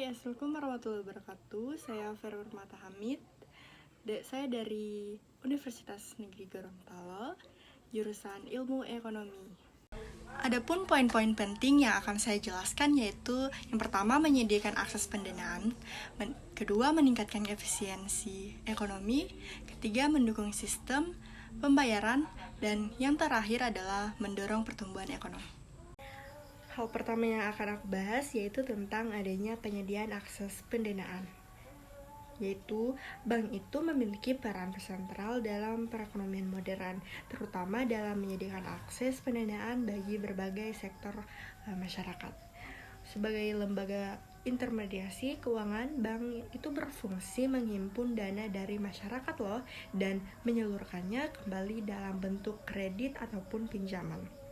Assalamualaikum warahmatullahi wabarakatuh. Saya Mata Hamid. Saya dari Universitas Negeri Gorontalo, jurusan Ilmu Ekonomi. Adapun poin-poin penting yang akan saya jelaskan yaitu yang pertama menyediakan akses pendanaan, kedua meningkatkan efisiensi ekonomi, ketiga mendukung sistem pembayaran, dan yang terakhir adalah mendorong pertumbuhan ekonomi. Hal pertama yang akan aku bahas yaitu tentang adanya penyediaan akses pendanaan. Yaitu, bank itu memiliki peran sentral dalam perekonomian modern, terutama dalam menyediakan akses pendanaan bagi berbagai sektor masyarakat. Sebagai lembaga intermediasi keuangan, bank itu berfungsi menghimpun dana dari masyarakat dan menyalurkannya kembali dalam bentuk kredit ataupun pinjaman.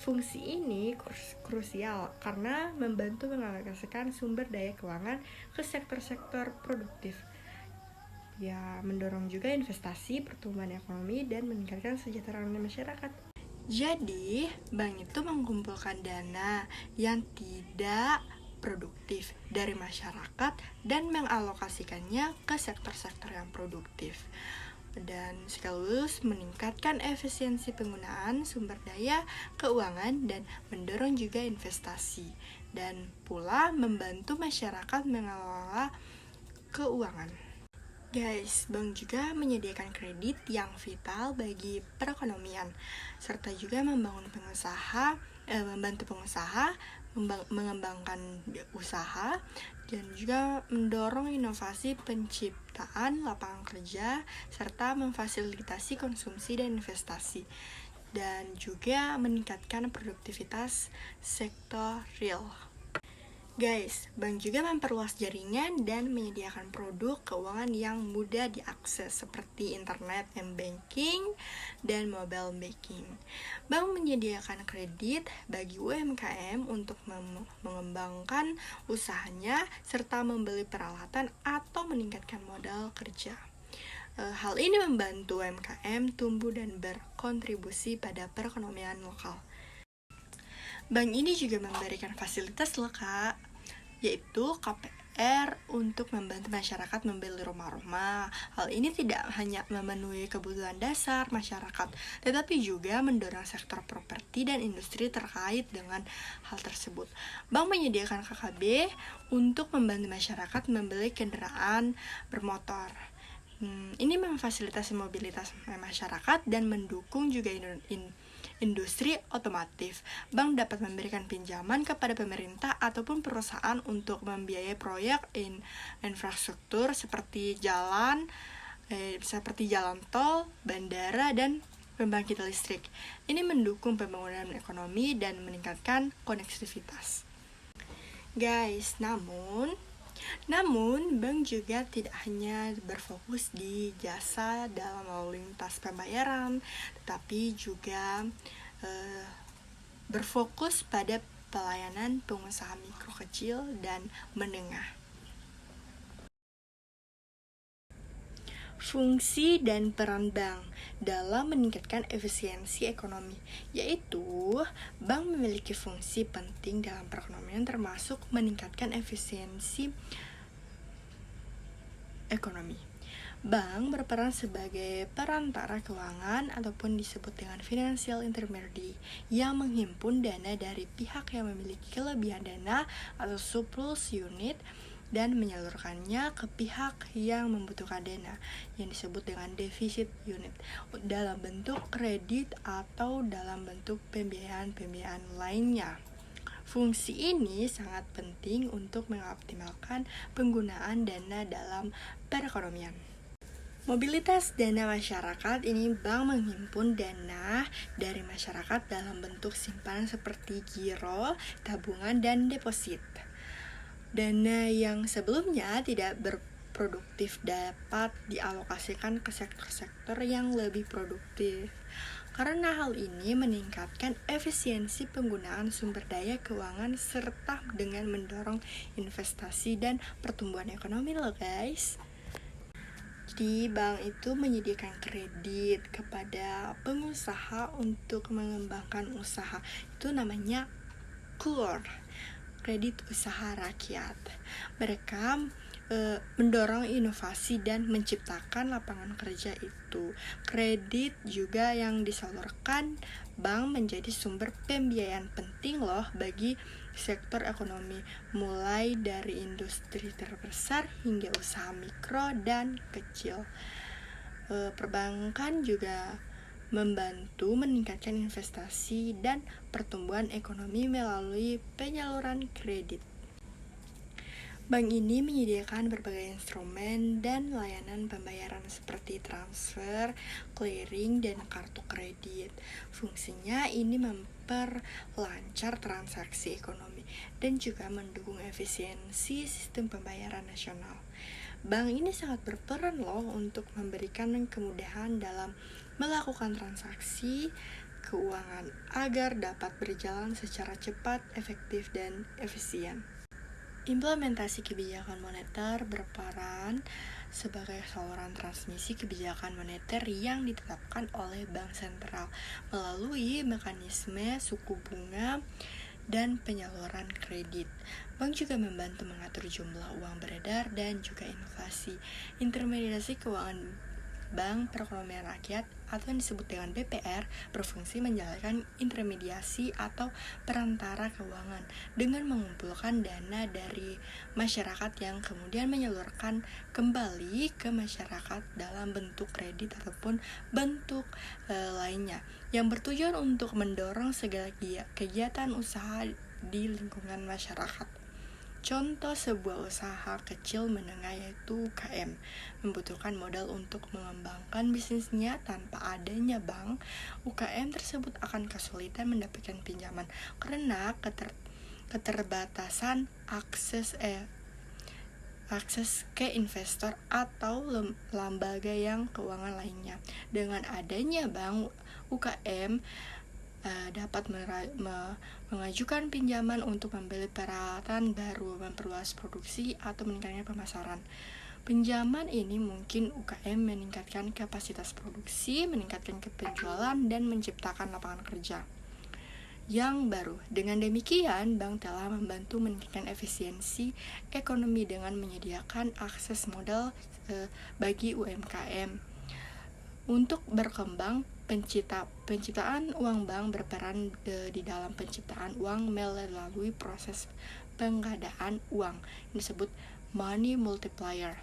Fungsi ini krusial karena membantu mengalokasikan sumber daya keuangan ke sektor-sektor produktif. Ya, mendorong juga investasi, pertumbuhan ekonomi, dan meningkatkan kesejahteraan masyarakat. Jadi, bank itu mengumpulkan dana yang tidak produktif dari masyarakat dan mengalokasikannya ke sektor-sektor yang produktif, dan sekaligus meningkatkan efisiensi penggunaan sumber daya keuangan dan mendorong juga investasi, dan pula membantu masyarakat mengelola keuangan. Guys, bank juga menyediakan kredit yang vital bagi perekonomian, serta juga membantu pengusaha mengembangkan usaha, dan juga mendorong inovasi penciptaan lapangan kerja, serta memfasilitasi konsumsi dan investasi, dan juga meningkatkan produktivitas sektor real. Guys, bank juga memperluas jaringan dan menyediakan produk keuangan yang mudah diakses seperti internet banking dan mobile banking. Bank menyediakan kredit bagi UMKM untuk mengembangkan usahanya serta membeli peralatan atau meningkatkan modal kerja. Hal ini membantu UMKM tumbuh dan berkontribusi pada perekonomian lokal. Bank ini juga memberikan fasilitas Kak, yaitu KPR untuk membantu masyarakat membeli rumah-rumah. Hal ini tidak hanya memenuhi kebutuhan dasar masyarakat, tetapi juga mendorong sektor properti dan industri terkait dengan hal tersebut. Bank menyediakan KKB untuk membantu masyarakat membeli kendaraan bermotor. Ini memfasilitasi mobilitas masyarakat dan mendukung juga industri otomotif. Bank dapat memberikan pinjaman kepada pemerintah ataupun perusahaan untuk membiayai proyek infrastruktur seperti jalan tol, bandara, dan pembangkit listrik. Ini mendukung pembangunan ekonomi dan meningkatkan konektivitas. Guys, namun, bank juga tidak hanya berfokus di jasa dalam lalu lintas pembayaran, tetapi juga berfokus pada pelayanan pengusaha mikro kecil dan menengah. Fungsi dan peran bank dalam meningkatkan efisiensi ekonomi, yaitu bank memiliki fungsi penting dalam perekonomian termasuk meningkatkan efisiensi ekonomi. Bank berperan sebagai perantara keuangan ataupun disebut dengan financial intermediary yang menghimpun dana dari pihak yang memiliki kelebihan dana atau surplus unit dan menyalurkannya ke pihak yang membutuhkan dana yang disebut dengan defisit unit dalam bentuk kredit atau dalam bentuk pembiayaan lainnya. Fungsi ini sangat penting untuk mengoptimalkan penggunaan dana dalam perekonomian. Mobilitas dana masyarakat ini bank menghimpun dana dari masyarakat dalam bentuk simpanan seperti giro, tabungan, dan deposit. Dana yang sebelumnya tidak berproduktif dapat dialokasikan ke sektor-sektor yang lebih produktif. Karena hal ini meningkatkan efisiensi penggunaan sumber daya keuangan serta dengan mendorong investasi dan pertumbuhan ekonomi guys. Jadi bank itu menyediakan kredit kepada pengusaha untuk mengembangkan usaha. Itu namanya KUR. kredit usaha rakyat. Mereka mendorong inovasi dan menciptakan lapangan kerja itu. Kredit juga yang disalurkan bank menjadi sumber pembiayaan penting loh bagi sektor ekonomi, mulai dari industri terbesar hingga usaha mikro dan kecil. Perbankan juga membantu meningkatkan investasi dan pertumbuhan ekonomi melalui penyaluran kredit. Bank ini menyediakan berbagai instrumen dan layanan pembayaran seperti transfer, clearing, dan kartu kredit. Fungsinya ini memperlancar transaksi ekonomi dan juga mendukung efisiensi sistem pembayaran nasional. Bank ini sangat berperan loh untuk memberikan kemudahan dalam melakukan transaksi keuangan agar dapat berjalan secara cepat, efektif, dan efisien. Implementasi kebijakan moneter berperan sebagai saluran transmisi kebijakan moneter yang ditetapkan oleh Bank Sentral melalui mekanisme suku bunga dan penyaluran kredit. Bank juga membantu mengatur jumlah uang beredar dan juga inflasi. Intermediasi keuangan Bank Perekonomian Rakyat atau yang disebut dengan BPR berfungsi menjalankan intermediasi atau perantara keuangan dengan mengumpulkan dana dari masyarakat yang kemudian menyalurkan kembali ke masyarakat dalam bentuk kredit ataupun bentuk lainnya yang bertujuan untuk mendorong segala kegiatan usaha di lingkungan masyarakat. Contoh sebuah usaha kecil menengah yaitu UKM membutuhkan modal untuk mengembangkan bisnisnya. Tanpa adanya bank, UKM tersebut akan kesulitan mendapatkan pinjaman karena keterbatasan akses ke investor atau lembaga yang keuangan lainnya. Dengan adanya bank, UKM dapat mengajukan pinjaman untuk membeli peralatan baru, memperluas produksi, atau meningkatkan pemasaran. Pinjaman ini mungkin UKM meningkatkan kapasitas produksi, meningkatkan penjualan, dan menciptakan lapangan kerja yang baru. Dengan demikian, bank telah membantu meningkatkan efisiensi ekonomi dengan menyediakan akses modal bagi UMKM. Untuk berkembang, penciptaan uang bank berperan di dalam penciptaan uang melalui proses pengadaan uang yang disebut money multiplier.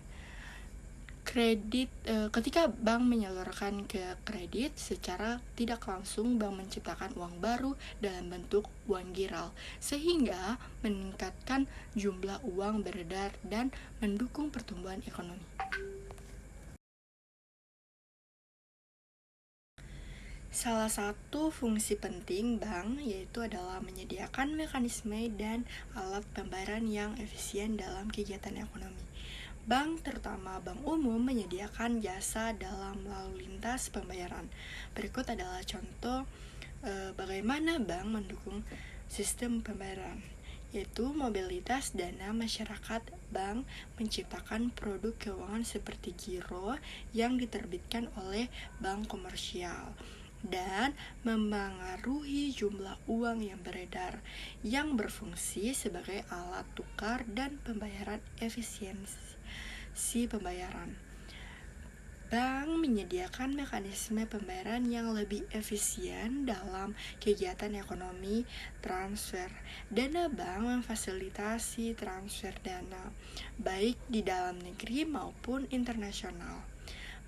Ketika bank menyalurkan ke kredit secara tidak langsung, bank menciptakan uang baru dalam bentuk uang giral sehingga meningkatkan jumlah uang beredar dan mendukung pertumbuhan ekonomi. Salah satu fungsi penting bank yaitu adalah menyediakan mekanisme dan alat pembayaran yang efisien dalam kegiatan ekonomi. Bank, terutama bank umum, menyediakan jasa dalam lalu lintas pembayaran. Berikut adalah contoh bagaimana bank mendukung sistem pembayaran, yaitu mobilitas dana masyarakat. Bank menciptakan produk keuangan seperti giro yang diterbitkan oleh bank komersial dan memengaruhi jumlah uang yang beredar yang berfungsi sebagai alat tukar dan pembayaran efisiensi pembayaran. Bank menyediakan mekanisme pembayaran yang lebih efisien dalam kegiatan ekonomi transfer. Dana bank memfasilitasi transfer dana, baik di dalam negeri maupun internasional,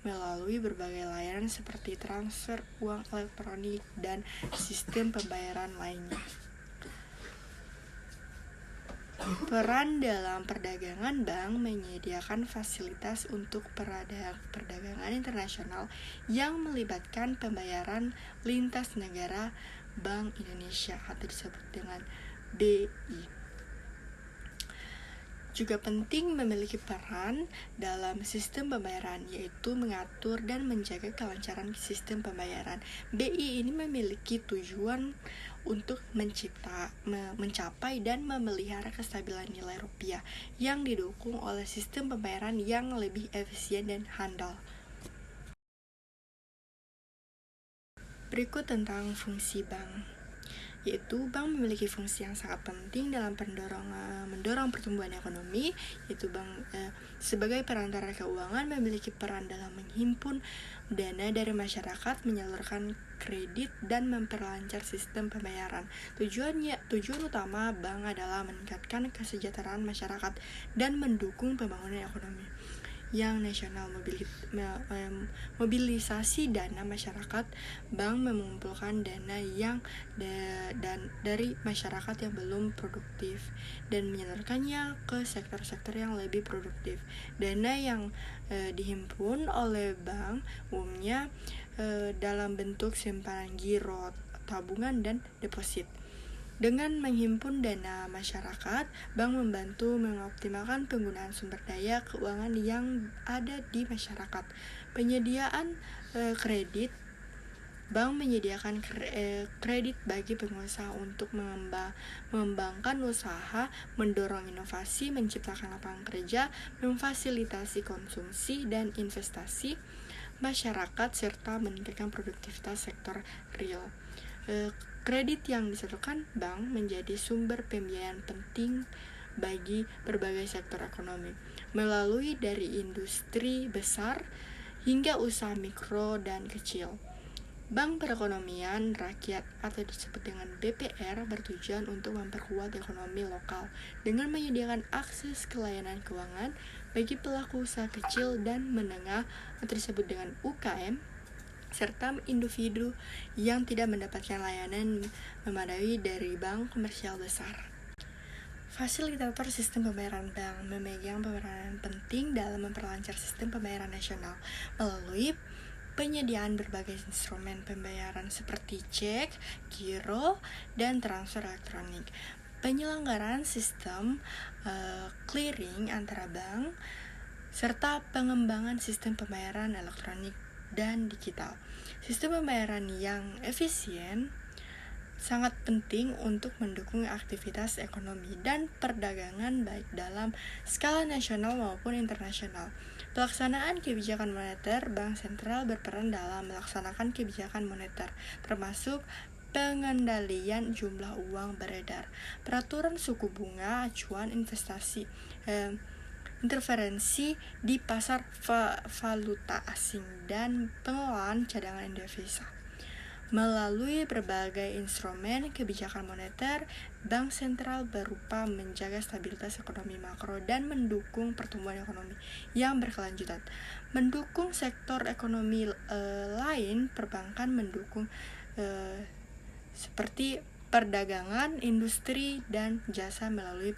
melalui berbagai layanan seperti transfer uang elektronik dan sistem pembayaran lainnya. Peran dalam perdagangan, bank menyediakan fasilitas untuk perdagangan internasional yang melibatkan pembayaran lintas negara. Bank Indonesia atau disebut dengan BI juga penting memiliki peran dalam sistem pembayaran, yaitu mengatur dan menjaga kelancaran sistem pembayaran. BI ini memiliki tujuan untuk mencapai dan memelihara kestabilan nilai rupiah yang didukung oleh sistem pembayaran yang lebih efisien dan handal. Berikut tentang fungsi bank. yaitu bank memiliki fungsi yang sangat penting dalam mendorong pertumbuhan ekonomi, yaitu bank sebagai perantara keuangan memiliki peran dalam menghimpun dana dari masyarakat, menyalurkan kredit, dan memperlancar sistem pembayaran. Tujuan utama bank adalah meningkatkan kesejahteraan masyarakat dan mendukung pembangunan ekonomi yang nasional. Mobilisasi dana masyarakat, bank mengumpulkan dana yang dari masyarakat yang belum produktif dan menyalurkannya ke sektor-sektor yang lebih produktif. Dana yang dihimpun oleh bank umumnya dalam bentuk simpanan giro, tabungan, dan deposit. Dengan menghimpun dana masyarakat, bank membantu mengoptimalkan penggunaan sumber daya keuangan yang ada di masyarakat. Penyediaan kredit, bank menyediakan kredit bagi pengusaha untuk mengembangkan usaha, mendorong inovasi, menciptakan lapangan kerja, memfasilitasi konsumsi dan investasi masyarakat, serta meningkatkan produktivitas sektor real. Kredit yang disalurkan bank menjadi sumber pembiayaan penting bagi berbagai sektor ekonomi, melalui dari industri besar hingga usaha mikro dan kecil. Bank Perekonomian Rakyat atau disebut dengan BPR bertujuan untuk memperkuat ekonomi lokal dengan menyediakan akses ke layanan keuangan bagi pelaku usaha kecil dan menengah atau disebut dengan UKM, serta individu yang tidak mendapatkan layanan memadai dari bank komersial besar. Fasilitator sistem pembayaran bank memegang peranan penting dalam memperlancar sistem pembayaran nasional melalui penyediaan berbagai instrumen pembayaran seperti cek, giro, dan transfer elektronik. Penyelenggaraan sistem clearing antara bank serta pengembangan sistem pembayaran elektronik dan digital. Sistem pembayaran yang efisien sangat penting untuk mendukung aktivitas ekonomi dan perdagangan baik dalam skala nasional maupun internasional. Pelaksanaan kebijakan moneter, Bank Sentral berperan dalam melaksanakan kebijakan moneter, termasuk pengendalian jumlah uang beredar, peraturan suku bunga, acuan investasi, interferensi di pasar valuta asing, dan pengelolaan cadangan devisa. Melalui berbagai instrumen kebijakan moneter, Bank Sentral berupa menjaga stabilitas ekonomi makro dan mendukung pertumbuhan ekonomi yang berkelanjutan. Mendukung sektor ekonomi lain, perbankan mendukung seperti perdagangan, industri, dan jasa melalui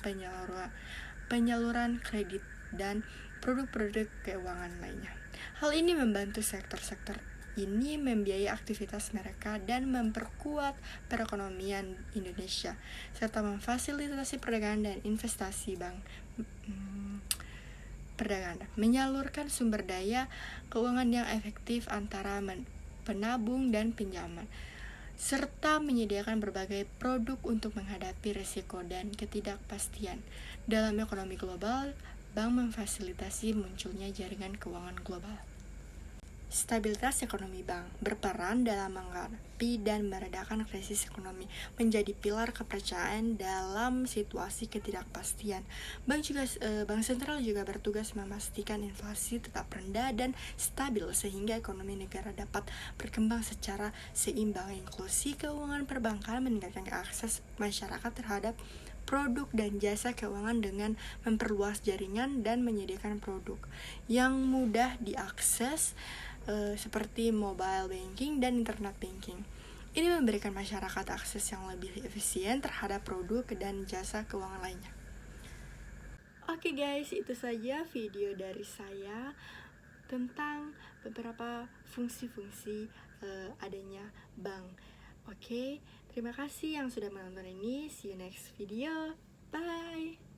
penyaluran kredit dan produk-produk keuangan lainnya. Hal ini membantu sektor-sektor ini membiayai aktivitas mereka dan memperkuat perekonomian Indonesia, serta memfasilitasi perdagangan dan investasi bank. Perdagangan menyalurkan sumber daya keuangan yang efektif antara penabung dan pinjaman, serta menyediakan berbagai produk untuk menghadapi risiko dan ketidakpastian. Dalam ekonomi global, bank memfasilitasi munculnya jaringan keuangan global. Stabilitas ekonomi bank berperan dalam menghadapi dan meredakan krisis ekonomi, menjadi pilar kepercayaan dalam situasi ketidakpastian. Bank Sentral juga bertugas memastikan inflasi tetap rendah dan stabil sehingga ekonomi negara dapat berkembang secara seimbang. Inklusi keuangan perbankan meningkatkan akses masyarakat terhadap produk dan jasa keuangan dengan memperluas jaringan dan menyediakan produk yang mudah diakses seperti mobile banking dan internet banking. Ini memberikan masyarakat akses yang lebih efisien terhadap produk dan jasa keuangan lainnya. Oke guys, itu saja video dari saya tentang beberapa fungsi-fungsi adanya bank. Oke, terima kasih yang sudah menonton ini. See you next video. Bye.